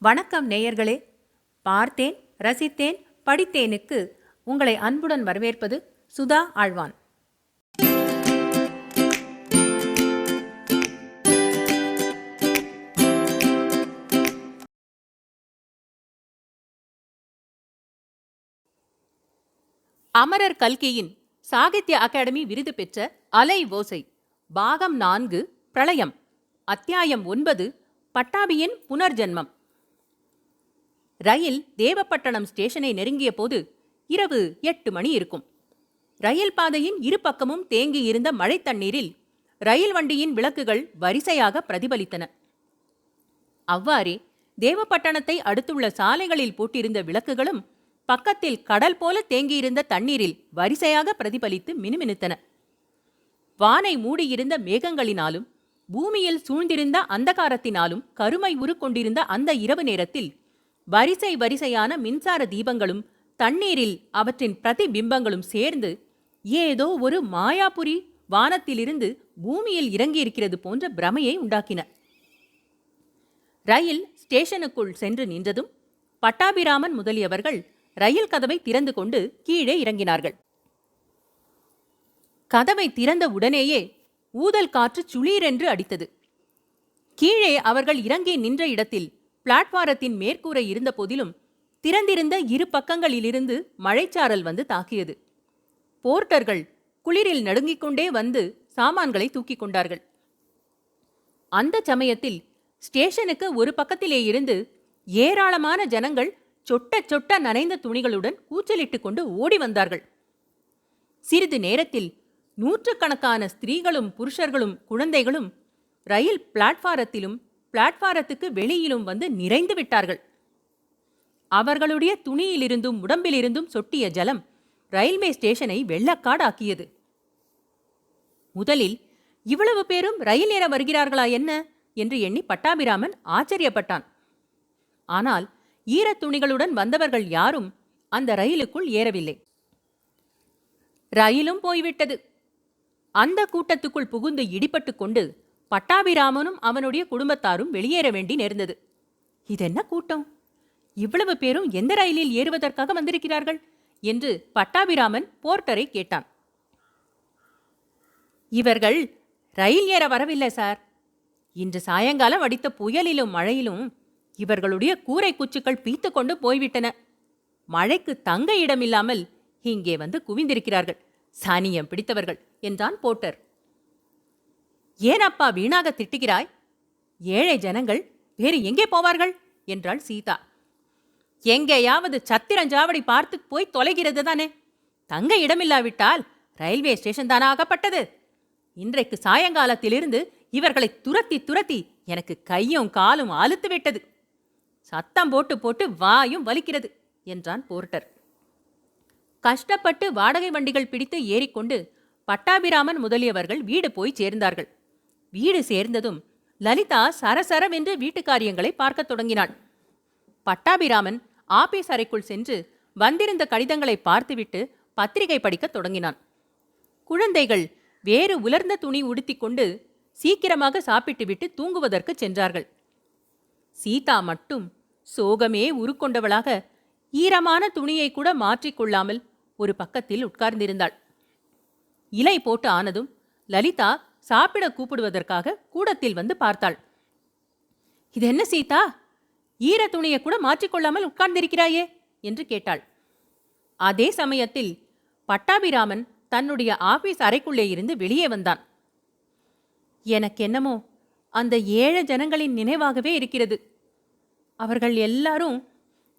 வணக்கம் நேயர்களே. பார்த்தேன், ரசித்தேன், படித்தேனுக்கு உங்களை அன்புடன் வரவேற்பது சுதா ஆழ்வான். அமரர் கல்கியின் சாகித்ய அகாடமி விருது பெற்ற அலை ஓசை பாகம் 4 பிரளயம் அத்தியாயம் 9 பட்டாபியின் புனர்ஜன்மம். ரயில் தேவப்பட்டணம் ஸ்டேஷனை நெருங்கிய போது இரவு 8 மணி இருக்கும். ரயில் பாதையின் இரு பக்கமும் தேங்கியிருந்த மழை தண்ணீரில் ரயில் வண்டியின் விளக்குகள் வரிசையாக பிரதிபலித்தன. அவ்வாறே தேவப்பட்டணத்தை அடுத்துள்ள சாலைகளில் போட்டிருந்த விளக்குகளும் பக்கத்தில் கடல் போல தேங்கியிருந்த தண்ணீரில் வரிசையாக பிரதிபலித்து மினுமினுத்தன. வானை மூடியிருந்த மேகங்களினாலும் பூமியில் சூழ்ந்திருந்த அந்தகாரத்தினாலும் கருமை உருக்கொண்டிருந்த அந்த இரவு நேரத்தில் வரிசை வரிசையான மின்சார தீபங்களும் தண்ணீரில் அவற்றின் பிரதிபிம்பங்களும் சேர்ந்து ஏதோ ஒரு மாயாபுரி வானத்திலிருந்து பூமியில் இறங்கியிருக்கிறது போன்ற பிரமையை உண்டாக்கின. ரயில் ஸ்டேஷனுக்குள் சென்று நின்றதும் பட்டாபிராமன் முதலியவர்கள் ரயில் கதவை திறந்து கொண்டு கீழே இறங்கினார்கள். கதவை திறந்த உடனேயே ஊதல் காற்று சுளீரென்று அடித்தது. கீழே அவர்கள் இறங்கி நின்ற இடத்தில் பிளாட்பாரத்தின் மேற்கூரை இருந்த போதிலும் திறந்திருந்த இரு பக்கங்களிலிருந்து மழைச்சாரல் வந்து தாக்கியது. போர்ட்டர்கள் குளிரில் நடுங்கிக் கொண்டே வந்து சாமான்களை தூக்கிக் கொண்டார்கள். அந்த சமயத்தில் ஸ்டேஷனுக்கு ஒரு பக்கத்திலே இருந்து ஏராளமான ஜனங்கள் சொட்ட சொட்ட நனைந்த துணிகளுடன் கூச்சலிட்டுக் கொண்டு ஓடி வந்தார்கள். சிறிது நேரத்தில் நூற்றுக்கணக்கான ஸ்திரீகளும் புருஷர்களும் குழந்தைகளும் ரயில் பிளாட்பாரத்திலும் பிளாட்பாரத்துக்கு வெளியிலும் வந்து நிறைந்து விட்டார்கள். அவர்களுடைய துணியிலிருந்தும் உடம்பிலிருந்தும் சொட்டிய ஜலம் ரயில்வே ஸ்டேஷனை வெள்ளக்காடாக்கியது. முதலில் இவ்வளவு பேரும் ரயில் ஏற வருகிறார்களா என்ன என்று எண்ணி பட்டாபிராமன் ஆச்சரியப்பட்டான். ஆனால் ஈரத் துணிகளுடன் வந்தவர்கள் யாரும் அந்த ரயிலுக்குள் ஏறவில்லை. ரயிலும் போய்விட்டது. அந்த கூட்டத்துக்குள் புகுந்து இடிபட்டு கொண்டு பட்டாபிராமனும் அவனுடைய குடும்பத்தாரும் வெளியேற வேண்டி நேர்ந்தது. இதென்ன கூட்டம்? இவ்வளவு பேரும் எந்த ரயிலில் ஏறுவதற்காக வந்திருக்கிறார்கள் என்று பட்டாபிராமன் போர்ட்டரை கேட்டான். இவர்கள் ரயில் ஏற வரவில்லை சார். இன்று சாயங்காலம் அடித்த புயலிலும் மழையிலும் இவர்களுடைய கூரை குச்சுக்கள் பீத்து கொண்டு போய்விட்டன. மழைக்கு தங்க இடமில்லாமல் இங்கே வந்து குவிந்திருக்கிறார்கள். சனியம் பிடித்தவர்கள் என்றான் போர்ட்டர். ஏனப்பா வீணாக திட்டுகிறாய்? ஏழை ஜனங்கள் வேறு எங்கே போவார்கள் என்றாள் சீதா. எங்கேயாவது சத்திரஞ்சாவடி பார்த்து போய் தொலைகிறது தானே. தங்க இடமில்லாவிட்டால் ரயில்வே ஸ்டேஷன் தானே ஆகப்பட்டது. இன்றைக்கு சாயங்காலத்திலிருந்து இவர்களை துரத்தி துரத்தி எனக்கு கையும் காலும் அலுத்து விட்டது. சத்தம் போட்டு போட்டு வாயும் வலிக்கிறது என்றான் போர்ட்டர். கஷ்டப்பட்டு வாடகை வண்டிகள் பிடித்து ஏறிக்கொண்டு பட்டாபிராமன் முதலியவர்கள் வீடு போய் சேர்ந்தார்கள். வீடு சேர்ந்ததும் லலிதா சரசரவென்று வீட்டு காரியங்களை பார்க்கத் தொடங்கினாள். பட்டாபிராமன் ஆபீஸ் அறைக்குள் சென்று வந்திருந்த கடிதங்களை பார்த்துவிட்டு பத்திரிகை படிக்கத் தொடங்கினான். குழந்தைகள் வேறு உலர்ந்த துணி உடுத்திக்கொண்டு சீக்கிரமாக சாப்பிட்டுவிட்டு தூங்குவதற்கு சென்றார்கள். சீதா மட்டும் சோகமே உருக்கொண்டவளாக ஈரமான துணியை கூட மாற்றிக்கொள்ளாமல் ஒரு பக்கத்தில் உட்கார்ந்திருந்தாள். இலை போட்டு ஆனதும் லலிதா சாப்பிட கூப்பிடுவதற்காக கூடத்தில் வந்து பார்த்தாள். இது என்ன சீதா, ஈர துணியை கூட மாற்றிக்கொள்ளாமல் உட்கார்ந்திருக்கிறாயே என்று கேட்டாள். அதே சமயத்தில் பட்டாபிராமன் தன்னுடைய ஆபீஸ் அறைக்குள்ளே இருந்து வெளியே வந்தான். எனக்கென்னமோ அந்த ஏழை ஜனங்களின் நினைவாகவே இருக்கிறது. அவர்கள் எல்லாரும்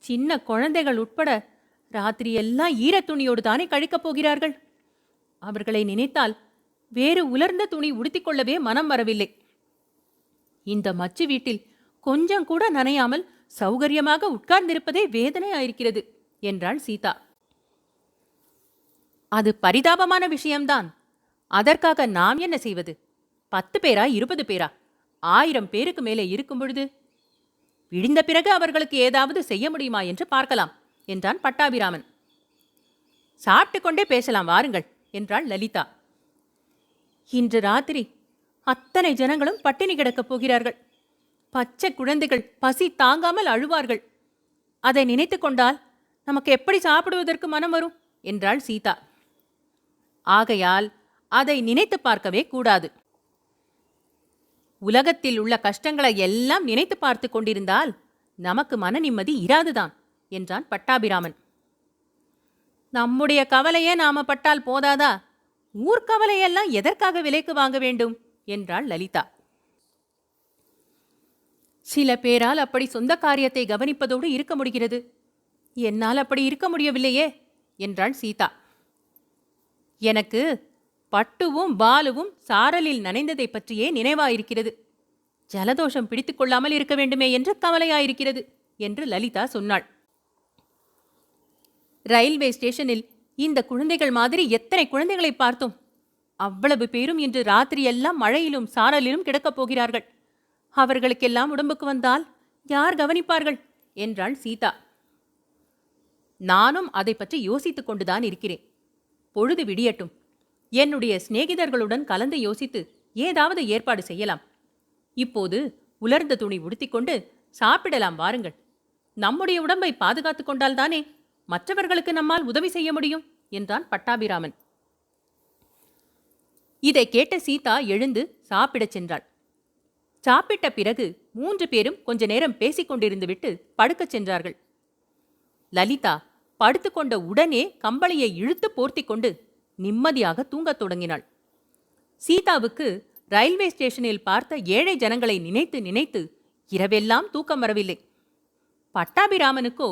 சின்ன குழந்தைகள் உட்பட ராத்திரி எல்லாம் ஈரத்துணியோடு தானே கழிக்கப் போகிறார்கள். அவர்களை நினைத்தால் வேறு உலர்ந்த துணி உடுத்திக்கொள்ளவே மனம் வரவில்லை. இந்த மச்சு வீட்டில் கொஞ்சம் கூட நனையாமல் சௌகரியமாக உட்கார்ந்திருப்பதே வேதனையாயிருக்கிறது என்றாள் சீதா. அது பரிதாபமான விஷயம்தான். அதற்காக நாம் என்ன செய்வது? 10 பேரா 20 பேரா 1000 பேருக்கு மேலே இருக்கும் பொழுது விடிந்த பிறகு அவர்களுக்கு ஏதாவது செய்ய முடியுமா என்று பார்க்கலாம் என்றான் பட்டாபிராமன். சாப்பிட்டு கொண்டே பேசலாம் வாருங்கள் என்றாள் லலிதா. இன்று ராத்திரி அத்தனை ஜனங்களும் பட்டினி கிடக்கப் போகிறார்கள். பச்சை குழந்தைகள் பசி தாங்காமல் அழுவார்கள். அதை நினைத்து கொண்டால் நமக்கு எப்படி சாப்பிடுவதற்கு மனம் வரும் என்றாள் சீதா. ஆகையால் அதை நினைத்து பார்க்கவே கூடாது. உலகத்தில் உள்ள கஷ்டங்களை எல்லாம் நினைத்து பார்த்து கொண்டிருந்தால் நமக்கு மன நிம்மதி இராதுதான் என்றான் பட்டாபிராமன். நம்முடைய கவலையே நாம பட்டால் போதாதா? ஊர்க்கவலையெல்லாம் எதற்காக விலைக்கு வாங்க வேண்டும் என்றாள் லலிதா. சில பேரால் அப்படி சொந்த காரியத்தை கவனிப்பதோடு இருக்க முடிகிறது. என்னால் அப்படி இருக்க முடியவில்லையே என்றாள் சீதா. எனக்கு பட்டுவும் பாலுவும் சாரலில் நனைந்ததை பற்றியே நினைவாயிருக்கிறது. ஜலதோஷம் பிடித்துக் கொள்ளாமல் இருக்க வேண்டுமே என்று கவலையாயிருக்கிறது என்று லலிதா சொன்னாள். ரயில்வே ஸ்டேஷனில் இந்த குழந்தைகள் மாதிரி எத்தனை குழந்தைகளை பார்த்தோம். அவ்வளவு பேரும் இன்று ராத்திரியெல்லாம் மழையிலும் சாரலிலும் கிடக்கப் போகிறார்கள். அவர்களுக்கெல்லாம் உடம்புக்கு வந்தால் யார் கவனிப்பார்கள் என்றாள் சீதா. நானும் அதை பற்றி யோசித்துக் கொண்டுதான் இருக்கிறேன். பொழுது விடியட்டும். என்னுடைய சிநேகிதர்களுடன் கலந்து யோசித்து ஏதாவது ஏற்பாடு செய்யலாம். இப்போது உலர்ந்த துணி உடுத்திக்கொண்டு சாப்பிடலாம் வாருங்கள். நம்முடைய உடம்பை பாதுகாத்துக் கொண்டால்தானே மற்றவர்களுக்கு நம்மால் உதவி செய்ய முடியும் என்றான் பட்டாபிராமன். இதை கேட்ட சீதா எழுந்து சாப்பிடச் சென்றாள். சாப்பிட்ட பிறகு 3 பேரும் கொஞ்ச நேரம் பேசிக் கொண்டிருந்துவிட்டு படுக்கச் சென்றார்கள். லலிதா படுத்துக்கொண்ட உடனே கம்பளியை இழுத்து போர்த்தி கொண்டு நிம்மதியாக தூங்கத் தொடங்கினாள். சீதாவுக்கு ரயில்வே ஸ்டேஷனில் பார்த்த ஏழை ஜனங்களை நினைத்து நினைத்து இரவெல்லாம் தூக்கம் வரவில்லை. பட்டாபிராமனுக்கோ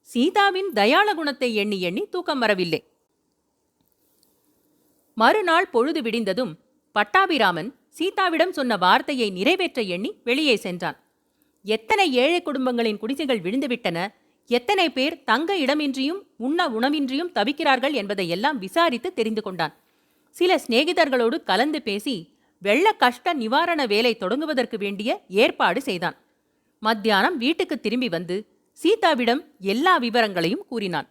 சீதாவின் தயாள குணத்தை எண்ணி எண்ணி தூக்கம் வரவில்லை. மறுநாள் பொழுது விடிந்ததும் பட்டாபிராமன் சீதாவிடம் சொன்ன வார்த்தையை நிறைவேற்ற எண்ணி வெளியே சென்றான். எத்தனை ஏழை குடும்பங்களின் குடிசைகள் விழுந்துவிட்டன, எத்தனை பேர் தங்க இடமின்றியும் உண்ண உணவின்றியும் தவிக்கிறார்கள் என்பதையெல்லாம் விசாரித்து தெரிந்து கொண்டான். சில சிநேகிதர்களோடு கலந்து பேசி வெள்ள கஷ்ட நிவாரண வேலை தொடங்குவதற்கு வேண்டிய ஏற்பாடு செய்தான். மத்தியானம் வீட்டுக்கு திரும்பி வந்து சீதாவிடம் எல்லா விவரங்களையும் கூறினான்.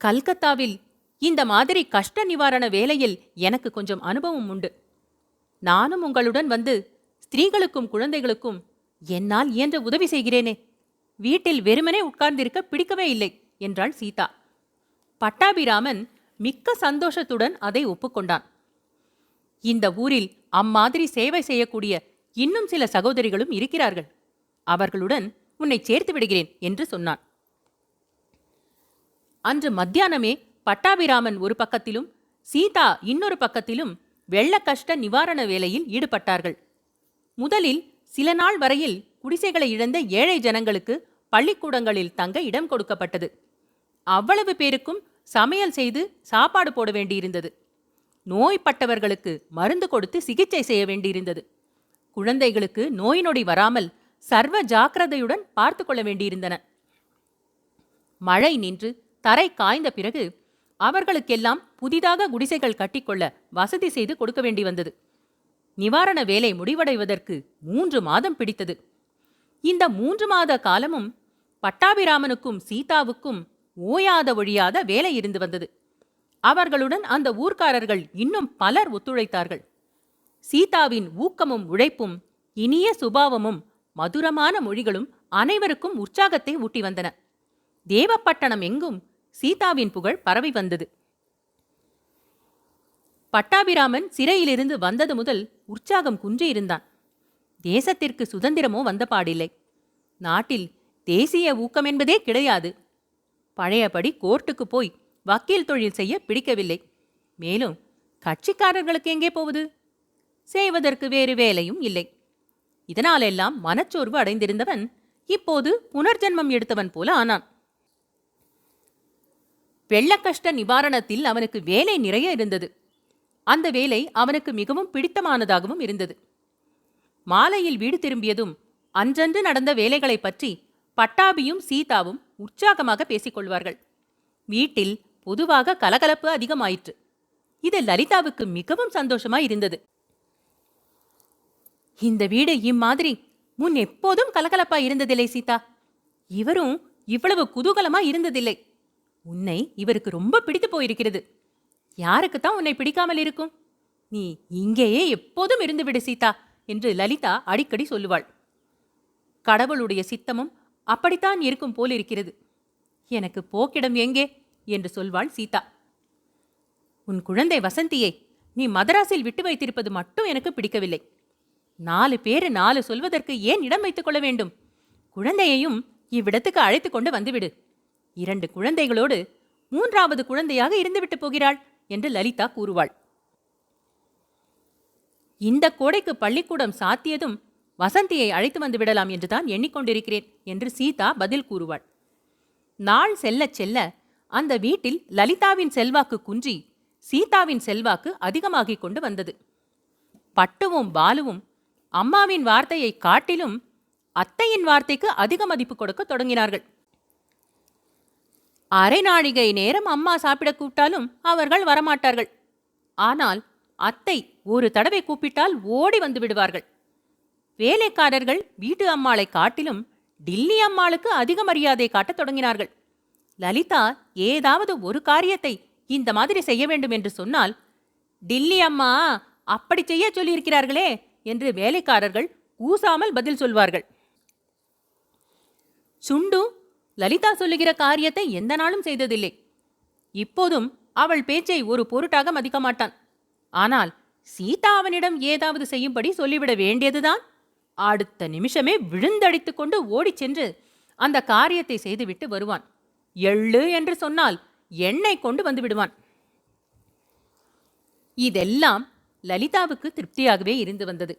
கல்கத்தாவில் இந்த மாதிரி கஷ்ட நிவாரண வேலையில் எனக்கு கொஞ்சம் அனுபவம் உண்டு. நானும் உங்களுடன் வந்து ஸ்திரீகளுக்கும் குழந்தைகளுக்கும் என்னால் இயன்ற உதவி செய்கிறேனே. வீட்டில் வெறுமனே உட்கார்ந்திருக்க பிடிக்கவே இல்லை என்றாள் சீதா. பட்டாபிராமன் மிக்க சந்தோஷத்துடன் அதை ஒப்புக்கொண்டான். இந்த ஊரில் அம்மாதிரி சேவை செய்யக்கூடிய இன்னும் சில சகோதரிகளும் இருக்கிறார்கள். அவர்களுடன் உன்னை சேர்த்து விடுகிறேன் என்று சொன்னான். அன்று மத்தியானமே பட்டாபிராமன் ஒரு பக்கத்திலும் சீதா இன்னொரு பக்கத்திலும் வெள்ள கஷ்ட நிவாரண வேலையில் ஈடுபட்டார்கள். முதலில் சில நாள் வரையில் குடிசைகளை இழந்த ஏழை ஜனங்களுக்கு பள்ளிக்கூடங்களில் தங்க இடம் கொடுக்கப்பட்டது. அவ்வளவு பேருக்கும் சமையல் செய்து சாப்பாடு போட வேண்டியிருந்தது. நோய்பட்டவர்களுக்கு மருந்து கொடுத்து சிகிச்சை செய்ய வேண்டியிருந்தது. குழந்தைகளுக்கு நோய் நொடி வராமல் சர்வ ஜாக்கிரதையுடன் பார்த்து கொள்ள வேண்டியிருந்தன. மழை நின்று தரை காய்ந்த பிறகு அவர்களுக்கெல்லாம் புதிதாக குடிசைகள் கட்டிக்கொள்ள வசதி செய்து கொடுக்க வேண்டி வந்தது. நிவாரண வேலை முடிவடைவதற்கு 3 மாதம் பிடித்தது. இந்த 3 மாத காலமும் பட்டாபிராமனுக்கும் சீதாவுக்கும் ஓயாத ஒழியாத வேலை இருந்து வந்தது. அவர்களுடன் அந்த ஊர்க்காரர்கள் இன்னும் பலர் ஒத்துழைத்தார்கள். சீதாவின் ஊக்கமும் உழைப்பும் இனிய சுபாவமும் மதுரமான மொழிகளும் அனைவருக்கும் உற்சாகத்தை ஊட்டி வந்தன. தேவப்பட்டணம் எங்கும் சீதாவின் புகழ் பரவி வந்தது. பட்டாபிராமன் சிறையிலிருந்து வந்தது முதல் உற்சாகம் குன்றியிருந்தான். தேசத்திற்கு சுதந்திரமோ வந்த பாடில்லை. நாட்டில் தேசிய ஊக்கம் என்பதே கிடையாது. பழையபடி கோர்ட்டுக்கு போய் வக்கீல் தொழில் செய்ய பிடிக்கவில்லை. மேலும் கட்சிக்காரர்களுக்கு எங்கே போவது? செய்வதற்கு வேறு வேலையும் இல்லை. இதனாலெல்லாம் மனச்சோர்வு அடைந்திருந்தவன் இப்போது புனர்ஜென்மம் எடுத்தவன் போல ஆனான். வெள்ளக்கஷ்ட நிவாரணத்தில் அவனுக்கு வேலை நிறைய இருந்தது. அந்த வேலை அவனுக்கு மிகவும் பிடித்தமானதாகவும் இருந்தது. மாலையில் வீடு திரும்பியதும் அன்றன்று நடந்த வேலைகளை பற்றி பட்டாபியும் சீதாவும் உற்சாகமாக பேசிக்கொள்வார்கள். வீட்டில் பொதுவாக கலகலப்பு அதிகமாயிற்று. இது லலிதாவுக்கு மிகவும் சந்தோஷமாயிருந்தது. இந்த வீடு இம்மாதிரி முன் எப்போதும் கலகலப்பா இருந்ததில்லை சீதா. இவரும் இவ்வளவு குதூகலமா இருந்ததில்லை. உன்னை இவருக்கு ரொம்ப பிடித்து போயிருக்கிறது. யாருக்குத்தான் உன்னை பிடிக்காமல் இருக்கும்? நீ இங்கேயே எப்போதும் இருந்து விடு சீதா என்று லலிதா அடிக்கடி சொல்லுவாள். கடவுளுடைய சித்தமும் அப்படித்தான் இருக்கும் போலிருக்கிறது. எனக்கு போக்கிடம் எங்கே என்று சொல்வாள் சீதா. உன் குழந்தை வசந்தியை நீ மதராஸில் விட்டு வைத்திருப்பது மட்டும் எனக்கு பிடிக்கவில்லை. 4 பேரு 4 சொல்வதற்கு ஏன் இடம் வைத்துக் கொள்ள வேண்டும்? குழந்தையையும் இவ்விடத்துக்கு அழைத்து கொண்டு வந்துவிடு. 2 குழந்தைகளோடு 3வது குழந்தையாக இருந்துவிட்டு போகிறாள் என்று லலிதா கூறுவாள். இந்த கோடைக்கு பள்ளிக்கூடம் சாத்தியதும் வசந்தியை அழைத்து வந்து விடலாம் என்றுதான் எண்ணிக்கொண்டிருக்கிறேன் என்று சீதா பதில் கூறுவாள். நாள் செல்லச் செல்ல அந்த வீட்டில் லலிதாவின் செல்வாக்கு குன்றி சீதாவின் செல்வாக்கு அதிகமாகிக் கொண்டு வந்தது. பட்டுவும் பாலுவும் அம்மாவின் வார்த்தையை காட்டிலும் அத்தையின் வார்த்தைக்கு அதிக மதிப்பு கொடுக்க தொடங்கினார்கள். அரை நாழிகை நேரம் அம்மா சாப்பிட கூப்பிட்டாலும் அவர்கள் வரமாட்டார்கள். ஆனால் அத்தை ஒரு தடவை கூப்பிட்டால் ஓடி வந்து விடுவார்கள். வேலைக்காரர்கள் வீட்டு அம்மாளை காட்டிலும் டில்லி அம்மாளுக்கு அதிக மரியாதை காட்டத் தொடங்கினார்கள். லலிதா ஏதாவது ஒரு காரியத்தை இந்த மாதிரி செய்ய வேண்டும் என்று சொன்னால், டில்லி அம்மா அப்படி செய்ய சொல்லியிருக்கிறார்களே என்று வேலைக்காரர்கள் கூசாமல் பதில் சொல்வார்கள். சுண்டு லலிதா சொல்லுகிற காரியத்தை எந்த நாளும் செய்ததில்லை. இப்போதும் அவள் பேச்சை ஒரு பொருட்டாக மதிக்க மாட்டான். ஆனால் சீதா அவனிடம் ஏதாவது செய்யும்படி சொல்லிவிட வேண்டியதுதான். அடுத்த நிமிஷமே விழுந்தடித்துக் கொண்டு ஓடிச் சென்று அந்த காரியத்தை செய்துவிட்டு வருவான். எள்ளு என்று சொன்னால் எண்ணெய் கொண்டு வந்து விடுவான். இதெல்லாம் லலிதாவுக்கு திருப்தியாகவே இருந்து வந்தது.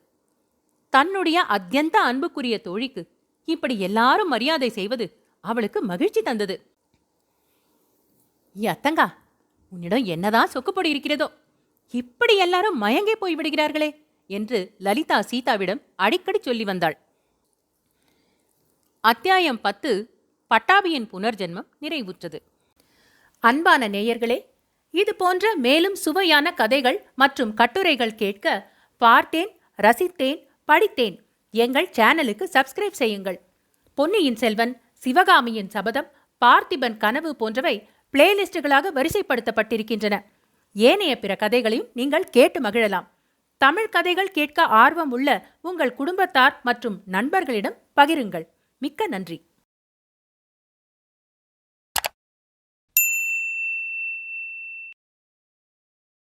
தன்னுடைய அத்தியந்த அன்புக்குரிய தோழிக்கு இப்படி எல்லாரும் மரியாதை செய்வது அவளுக்கு மகிழ்ச்சி தந்தது. அத்தங்கா, உன்னிடம் என்னதான் சொக்குப்பொடி இருக்கிறதோ, இப்படி எல்லாரும் மயங்கே போய் விடுகிறார்களே என்று லலிதா சீதாவிடம் அடிக்கடி சொல்லி வந்தாள். அத்தியாயம் 10 பட்டாபியின் புனர்ஜென்மம் நிறைவுற்றது. அன்பான நேயர்களே, இது போன்ற மேலும் சுவையான கதைகள் மற்றும் கட்டுரைகள் கேட்க பார்த்தேன், ரசித்தேன், படித்தேன் எங்கள் சேனலுக்கு சப்ஸ்கிரைப் செய்யுங்கள். பொன்னியின் செல்வன், சிவகாமியின் சபதம், பார்த்திபன் கனவு போன்றவை பிளேலிஸ்டுகளாக வரிசைப்படுத்தப்பட்டிருக்கின்றன. ஏனைய பிற கதைகளையும் நீங்கள் கேட்டு மகிழலாம். தமிழ் கதைகள் கேட்க ஆர்வம் உள்ள உங்கள் குடும்பத்தார் மற்றும் நண்பர்களிடம் பகிருங்கள். மிக்க நன்றி.